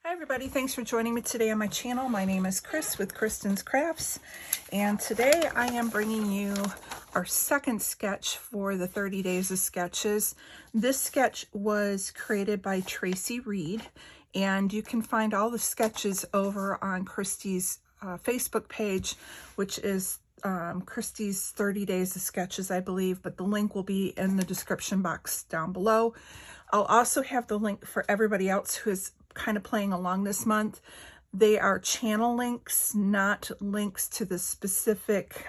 Hi everybody, thanks for joining me today on my channel. My name is Chris with Kristen's Crafts, and today I am bringing you our second sketch for the 30 Days of Sketches. This sketch was created by Tracy Reed, and you can find all the sketches over on Christy's Facebook page, which is Christy's 30 Days of Sketches, I believe, but the link will be in the description box down below. I'll also have the link for everybody else who is kind of playing along this month. They are channel links, not links to the specific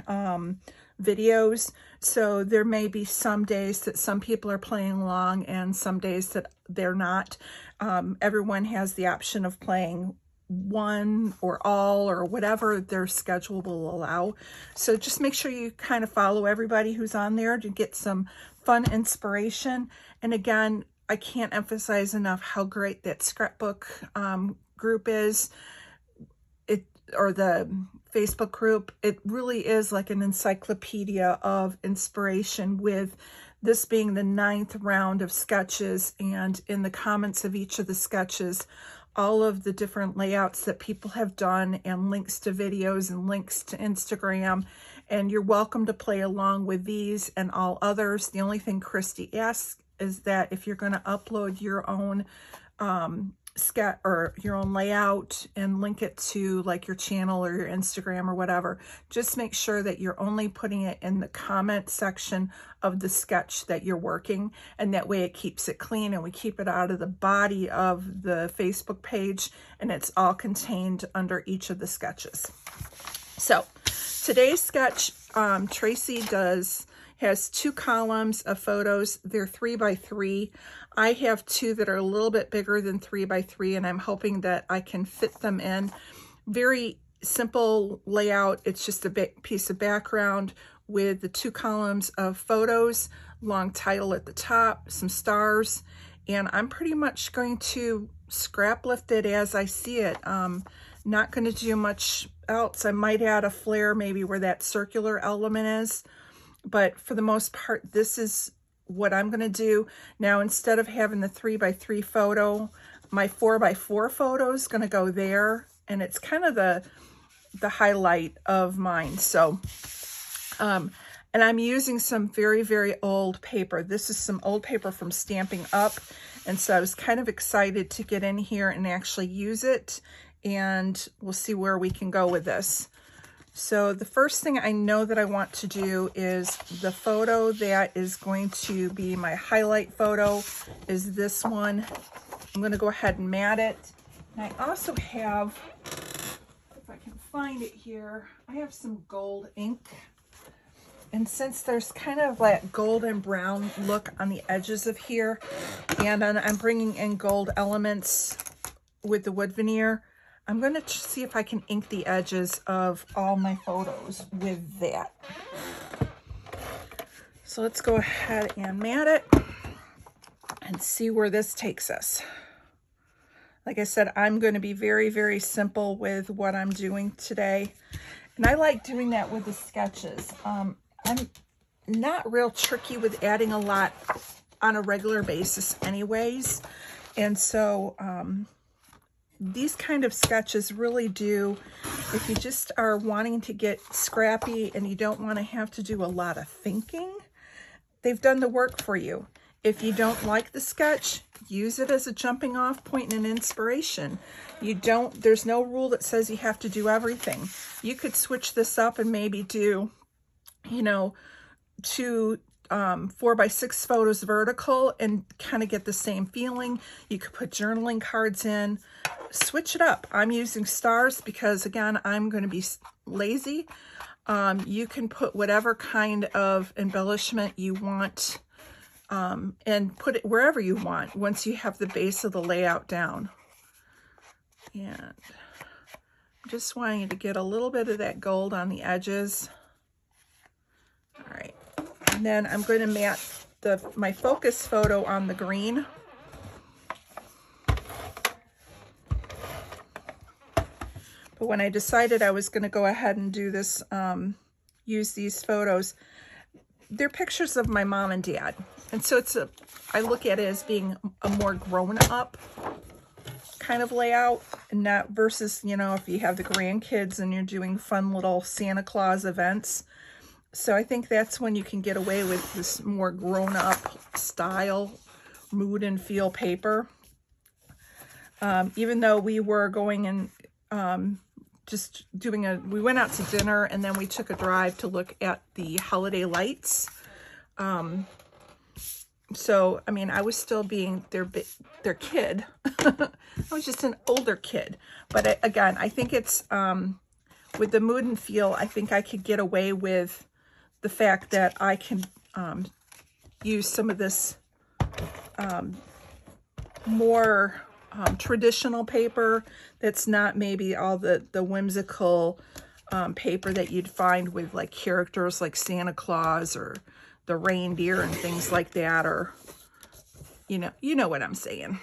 videos. So there may be some days that some people are playing along and some days that they're not. Everyone has the option of playing one or all or whatever their schedule will allow. So just make sure you kind of follow everybody who's on there to get some fun inspiration. And again, I can't emphasize enough how great that scrapbook group is, or the Facebook group. It really is like an encyclopedia of inspiration, with this being the 9th round of sketches, and in the comments of each of the sketches, all of the different layouts that people have done and links to videos and links to Instagram. And you're welcome to play along with these and all others. The only thing Christy asks is that if you're going to upload your own sketch or your own layout and link it to like your channel or your Instagram or whatever, just make sure that you're only putting it in the comment section of the sketch that you're working, and that way it keeps it clean and we keep it out of the body of the Facebook page, and it's all contained under each of the sketches. So today's sketch, Tracy has 2 columns of photos. They're 3 by 3. I have 2 that are a little bit bigger than 3 by 3, and I'm hoping that I can fit them in. Very simple layout. It's just a big piece of background with the 2 columns of photos, long title at the top, some stars, and I'm pretty much going to scrap lift it as I see it. Not going to do much else. I might add a flare maybe where that circular element is, but for the most part, this is what I'm going to do. Now, instead of having the 3 by 3 photo, my 4 by 4 photo is going to go there, and it's kind of the highlight of mine. So, and I'm using some very, very old paper. This is some old paper from Stamping Up, and so I was kind of excited to get in here and actually use it, and we'll see where we can go with this. So the first thing I know that I want to do is the photo that is going to be my highlight photo is this one. I'm going to go ahead and mat it. And I also have, if I can find it here, I have some gold ink. And since there's kind of that golden brown look on the edges of here, and I'm bringing in gold elements with the wood veneer, I'm going to see if I can ink the edges of all my photos with that. So let's go ahead and mat it and see where this takes us. Like I said, I'm going to be very, very simple with what I'm doing today. And I like doing that with the sketches. I'm not real tricky with adding a lot on a regular basis anyways. And so, these kind of sketches really do, if you just are wanting to get scrappy and you don't want to have to do a lot of thinking, they've done the work for you. If you don't like the sketch, use it as a jumping off point and an inspiration. There's no rule that says you have to do everything. You could switch this up and maybe do, 2 4 by 6 photos vertical and kind of get the same feeling. You could put journaling cards in, switch it up. I'm using stars because, again, I'm going to be lazy. You can put whatever kind of embellishment you want, and put it wherever you want once you have the base of the layout down. And I'm just wanting to get a little bit of that gold on the edges. All right. And then I'm going to mat my focus photo on the green. But when I decided I was going to go ahead and do this, use these photos, they're pictures of my mom and dad. And so I look at it as being a more grown up kind of layout, and not versus, you know, if you have the grandkids and you're doing fun little Santa Claus events. So I think that's when you can get away with this more grown-up style mood and feel paper. Even though we were going and just doing we went out to dinner and then we took a drive to look at the holiday lights. So, I mean, I was still being their kid. I was just an older kid. But again, I think it's, with the mood and feel, I think I could get away with the fact that I can use some of this more traditional paper that's not maybe all the whimsical paper that you'd find with like characters like Santa Claus or the reindeer and things like that, or you know what I'm saying.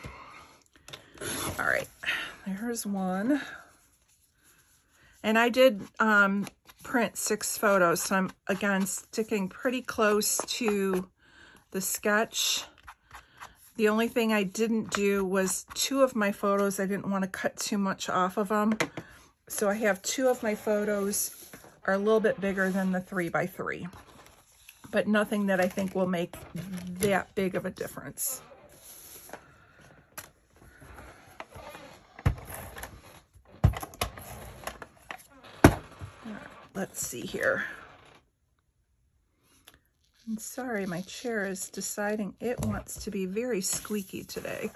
All right, there's one. And I did print 6 photos, so I'm again sticking pretty close to the sketch. The only thing I didn't do was 2 of my photos. I didn't want to cut too much off of them. So I have 2 of my photos are a little bit bigger than the 3x3, but nothing that I think will make that big of a difference. Let's see here. I'm sorry, my chair is deciding it wants to be very squeaky today.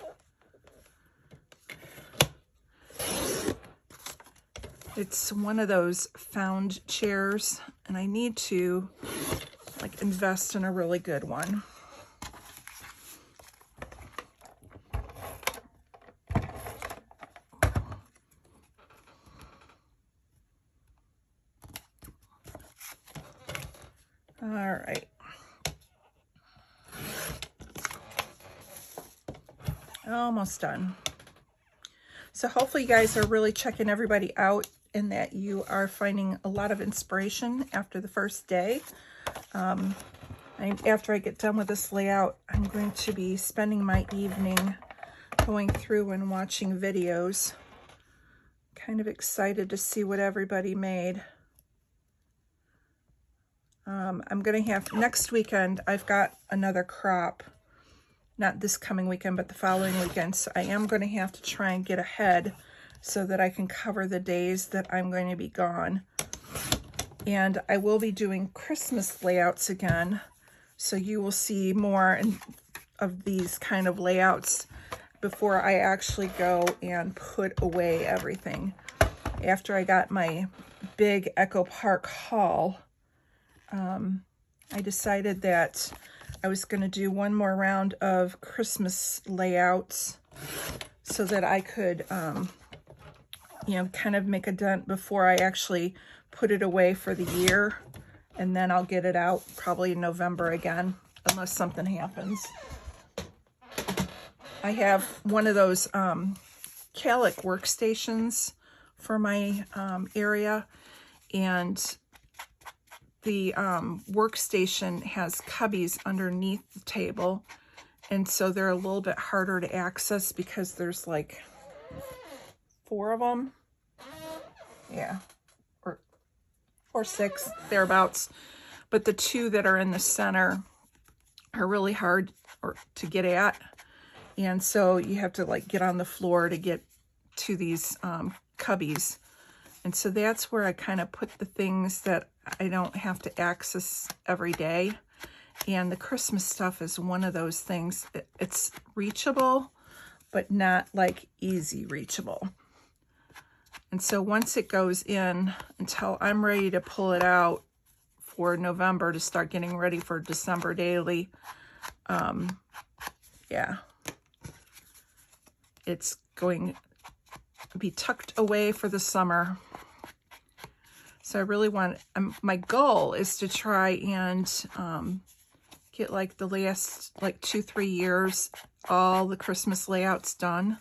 It's one of those found chairs, and I need to like invest in a really good one. All right. Almost done. So hopefully you guys are really checking everybody out and that you are finding a lot of inspiration after the first day. After I get done with this layout, I'm going to be spending my evening going through and watching videos. Kind of excited to see what everybody made. I'm going to have, next weekend, I've got another crop. Not this coming weekend, but the following weekend. So I am going to have to try and get ahead so that I can cover the days that I'm going to be gone. And I will be doing Christmas layouts again. So you will see more of these kind of layouts before I actually go and put away everything. After I got my big Echo Park haul, I decided that I was going to do one more round of Christmas layouts so that I could, kind of make a dent before I actually put it away for the year. And then I'll get it out probably in November again, unless something happens. I have one of those Calic workstations for my area, and the workstation has cubbies underneath the table, and so they're a little bit harder to access because there's like 4 of them. Yeah, or 6, thereabouts. But the 2 that are in the center are really hard to get at, and so you have to like get on the floor to get to these cubbies. And so that's where I kind of put the things that I don't have to access every day. And the Christmas stuff is one of those things. It's reachable, but not like easy reachable. And so once it goes in, until I'm ready to pull it out for November to start getting ready for December daily, yeah, it's going to be tucked away for the summer. So I really want, my goal is to try and get like the last like 2-3 years, all the Christmas layouts done.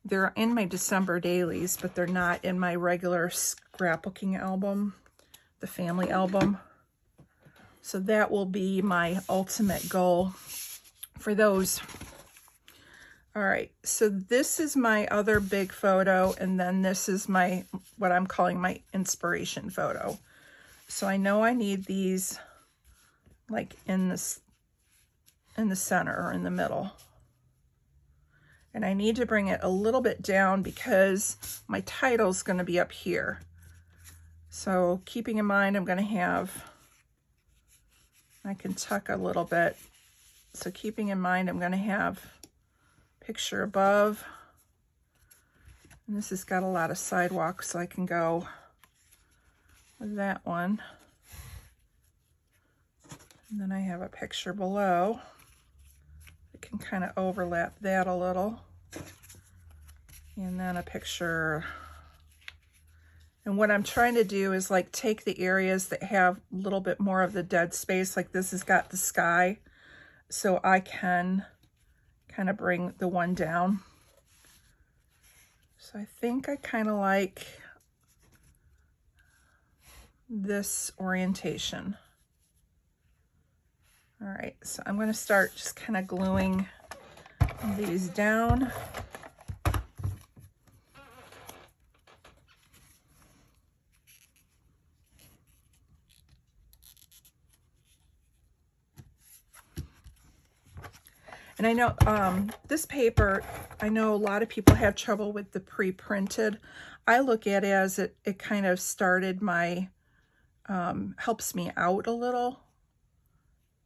They're in my December dailies, but they're not in my regular scrapbooking album, the family album. So that will be my ultimate goal for those. All right, so this is my other big photo, and then this is my, what I'm calling my inspiration photo. So I know I need these like in the center or in the middle. And I need to bring it a little bit down because my title's going to be up here. So keeping in mind, I'm going to have, I can tuck a little bit. So keeping in mind, I'm going to have picture above. And this has got a lot of sidewalk, so I can go with that one. And then I have a picture below. I can kind of overlap that a little. And then a picture. And what I'm trying to do is like take the areas that have a little bit more of the dead space, like this has got the sky, so I can kind of bring the one down. So I think I kind of like this orientation. All right, so I'm going to start just kind of gluing these down. And I know this paper, I know a lot of people have trouble with the pre-printed. I look at it as it kind of started my, helps me out a little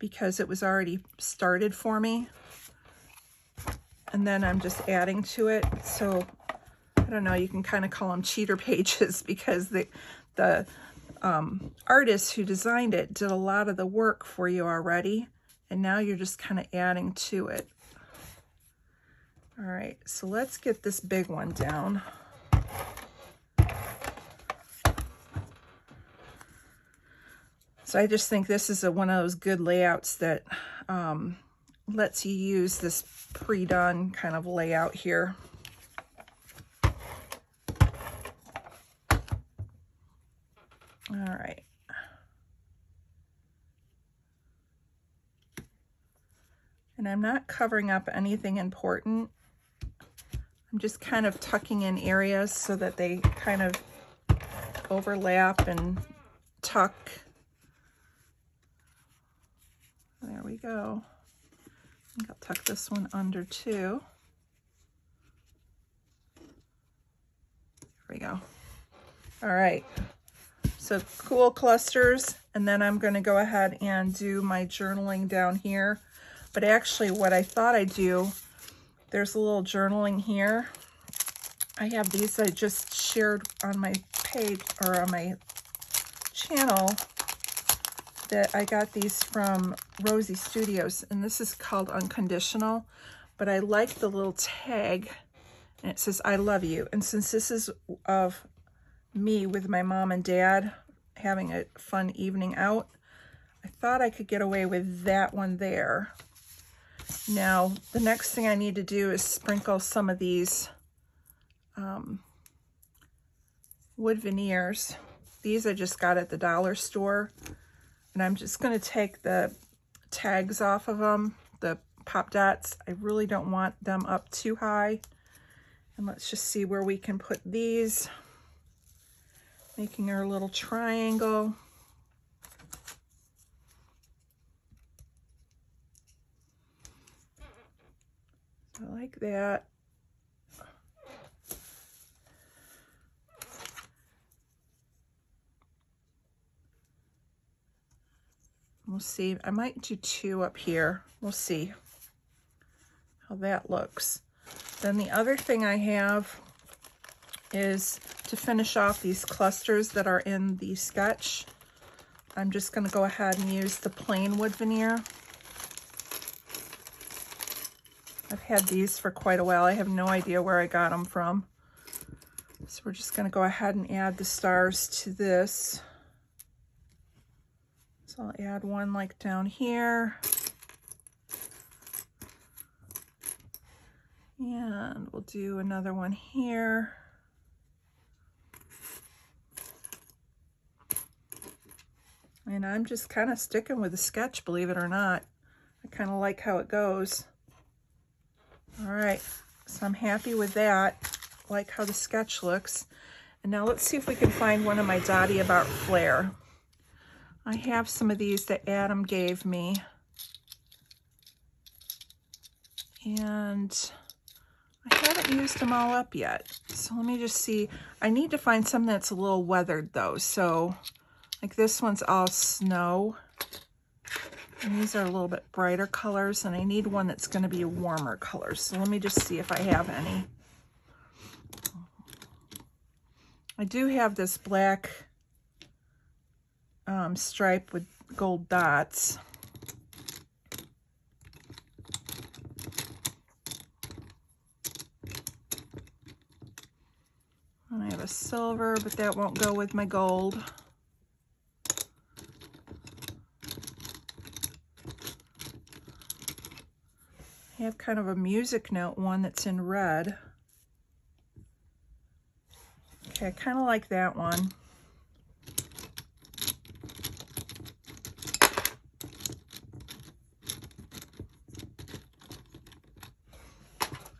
because it was already started for me. And then I'm just adding to it. So I don't know, you can kind of call them cheater pages because the artist who designed it did a lot of the work for you already. And now you're just kind of adding to it. All right, so let's get this big one down. So I just think this is one of those good layouts that lets you use this pre-done kind of layout here. All right. And I'm not covering up anything important. I'm just kind of tucking in areas so that they kind of overlap and tuck. There we go. I think I'll tuck this one under too. There we go. All right. So cool clusters. And then I'm going to go ahead and do my journaling down here. But actually what I thought I'd do, there's a little journaling here. I have these I just shared on my page or on my channel that I got these from Rosie Studios, and this is called Unconditional, but I like the little tag and it says I love you. And since this is of me with my mom and dad having a fun evening out, I thought I could get away with that one there. Now, the next thing I need to do is sprinkle some of these wood veneers. These I just got at the dollar store. And I'm just going to take the tags off of them, the pop dots. I really don't want them up too high. And let's just see where we can put these. Making our little triangle. So like that. We'll see. I might do two up here. We'll see how that looks. Then the other thing I have is to finish off these clusters that are in the sketch. I'm just going to go ahead and use the plain wood veneer. I've had these for quite a while. I have no idea where I got them from. So we're just going to go ahead and add the stars to this. So I'll add one like down here. And we'll do another one here. And I'm just kind of sticking with the sketch, believe it or not. I kind of like how it goes. All right, so I'm happy with that. Like how the sketch looks. And now let's see if we can find one of my Dottie About Flair. I have some of these that Adam gave me. And I haven't used them all up yet. So let me just see. I need to find something that's a little weathered though. So like this one's all snow. And these are a little bit brighter colors, and I need one that's going to be a warmer color. So let me just see if I have any. I do have this black stripe with gold dots. And I have a silver, but that won't go with my gold. I have kind of a music note one that's in red. Okay, I kind of like that one.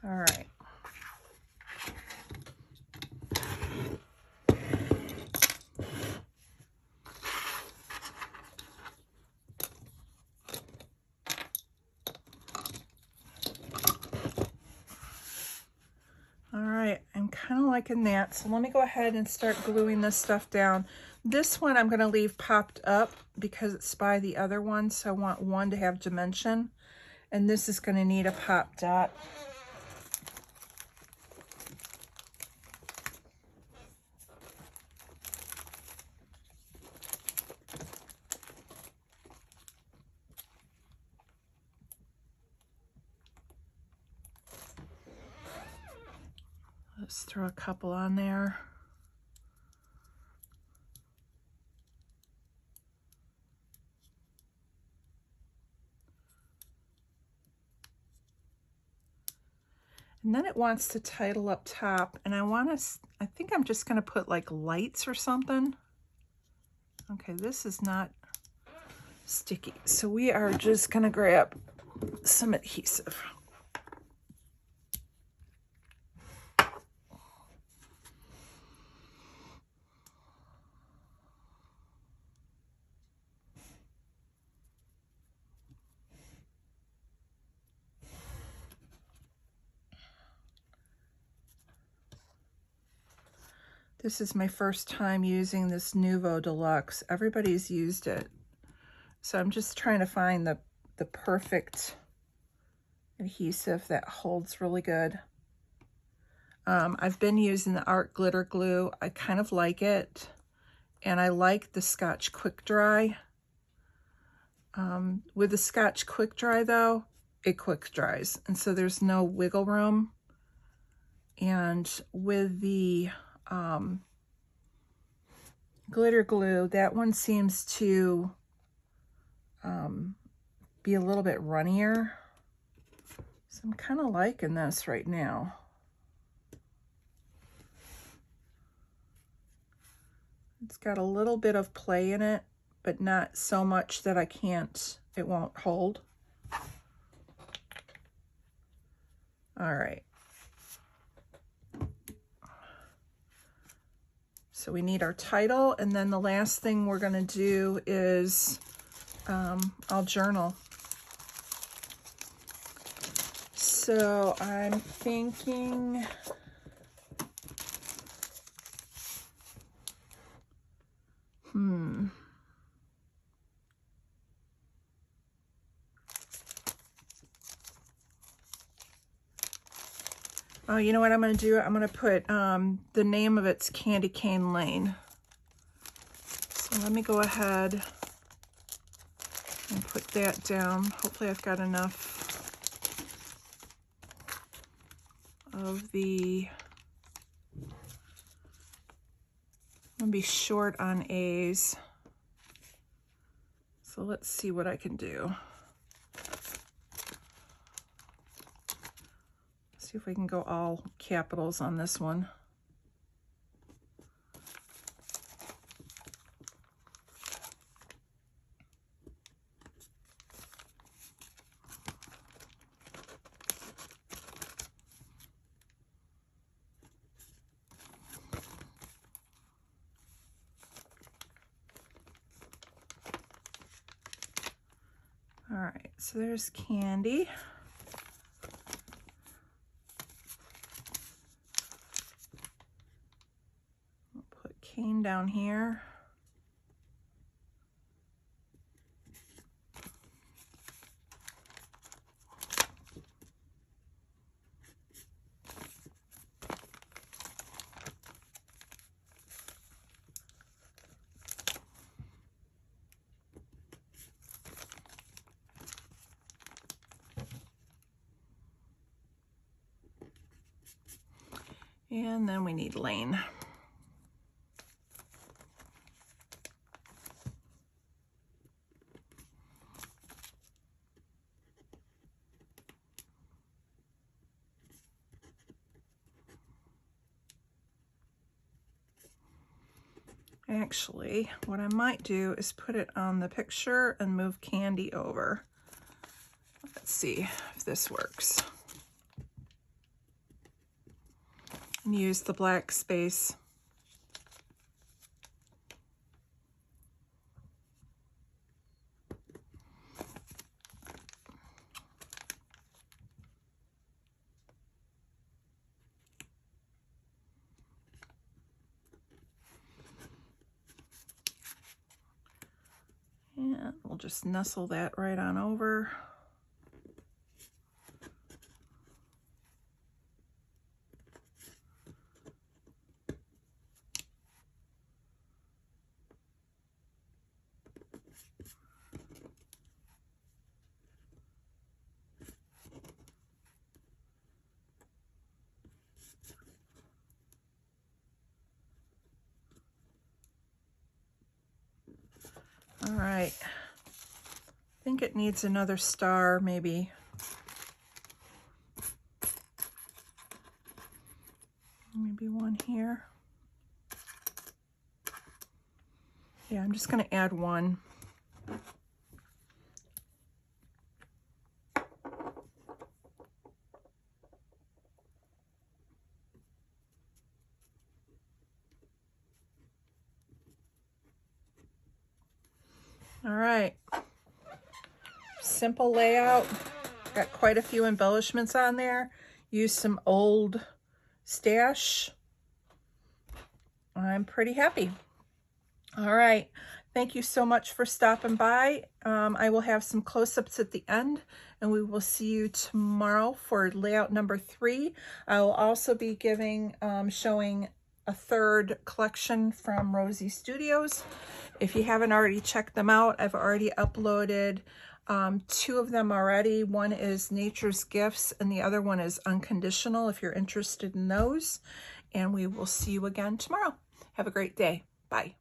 All right. I'm kind of liking that. So let me go ahead and start gluing this stuff down. This one I'm going to leave popped up because it's by the other one. So I want one to have dimension. And this is going to need a pop dot. Let's throw a couple on there. And then it wants to title up top, and I think I'm just gonna put like lights or something. Okay, this is not sticky. So we are just gonna grab some adhesive. This is my first time using this Nuvo Deluxe. Everybody's used it. So I'm just trying to find the perfect adhesive that holds really good. I've been using the Art Glitter Glue. I kind of like it. And I like the Scotch Quick Dry. With the Scotch Quick Dry though, it quick dries. And so there's no wiggle room. And with the glitter glue, that one seems to be a little bit runnier. So I'm kind of liking this right now. It's got a little bit of play in it, but not so much that it won't hold. All right. So we need our title, and then the last thing we're going to do is I'll journal. So I'm thinking oh, you know what I'm going to do? I'm going to put the name of it's Candy Cane Lane. So let me go ahead and put that down. Hopefully I've got enough of the... I'm going to be short on A's. So let's see what I can do. See if we can go all capitals on this one. So there's Candy. We'll put Cane down here. And then we need Lane. Actually, what I might do is put it on the picture and move Candy over. Let's see if this works. And use the black space. And we'll just nestle that right on over. All right, I think it needs another star, maybe. Maybe one here. Yeah, I'm just going to add one. All right, simple layout. Got quite a few embellishments on there. Used some old stash. I'm pretty happy. All right, thank you so much for stopping by. I will have some close-ups at the end, and we will see you tomorrow for layout number 3. I will also be showing a third collection from Rosie Studios. If you haven't already checked them out, I've already uploaded 2 of them already. One is Nature's Gifts and the other one is Unconditional, if you're interested in those. And we will see you again tomorrow. Have a great day. Bye.